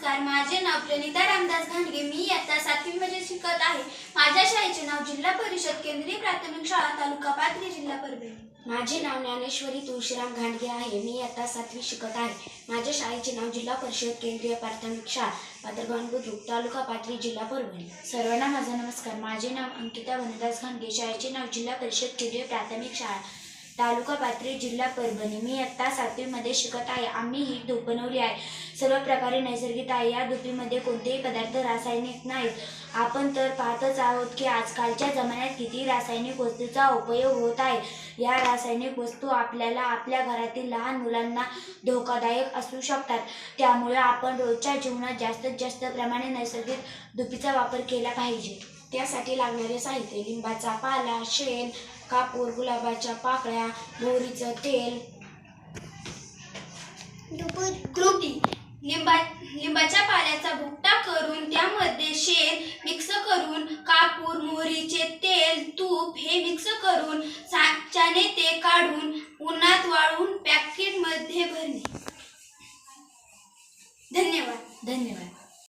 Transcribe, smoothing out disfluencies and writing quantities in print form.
नमस्कार, माझे नाव प्रणिता रामदास घाणगे। मी इयत्ता 7वी मध्ये शिकत आहे। माझ्या शाळेचे नाव जिल्हा परिषद केंद्रीय प्राथमिक शाळा तालुका पाथरी जिल्हा परभणी। माझे नाव ज्ञानेश्वरी तुळशीराम घाणगे आहे। मी इयत्ता 7वी शिकत आहे। माझ्या शाळेचे नाव जिल्हा परिषद केंद्रीय प्राथमिक शाळा पाथरगाव बुद्रुक तालुका पाथरी जिल्हा परभणी। सर्वांना माझा नमस्कार। माझे नाव अंकिता वनदास घाणगे। शाळेचे नाव जिल्हा परिषद केंद्रीय प्राथमिक शाळा तालुका पाथरी जिल्हा परभणी। मी इयत्ता 7वी मध्ये शिकत आहे। आम्ही ही धूप बनवली आहे। सर्व प्रकारे नैसर्गिक आहे। या धुपीमध्ये कोणतेही पदार्थ रासायनिक नाहीत। आपण तर पाहतच आहोत की आजकालच्या जमान्यात किती रासायनिक वस्तूंचा उपयोग होत आहे। या रासायनिक वस्तू आपल्याला आपल्या घरातील लहान मुलांना धोकादायक असू शकतात। त्यामुळे आपण रोजच्या जीवनात जास्तीत जास्त प्रमाणे नैसर्गिक धुपीचा वापर केला पाहिजे। त्यासाठी लागणारे साहित्य: लिंबाचा पाला, शेण, कापूर, गुलाबाच्या पाकळ्या, मोहरीचं तेल। कृती: लिंबाच्या पाल्याचा भुकटा करून त्यामध्ये शेण मिक्स करून, कापूर, मोहरीचे तेल, तूप हे मिक्स करून साच्याने ते काढून उन्हात वाळवून पॅकेटमध्ये भरणे। धन्यवाद।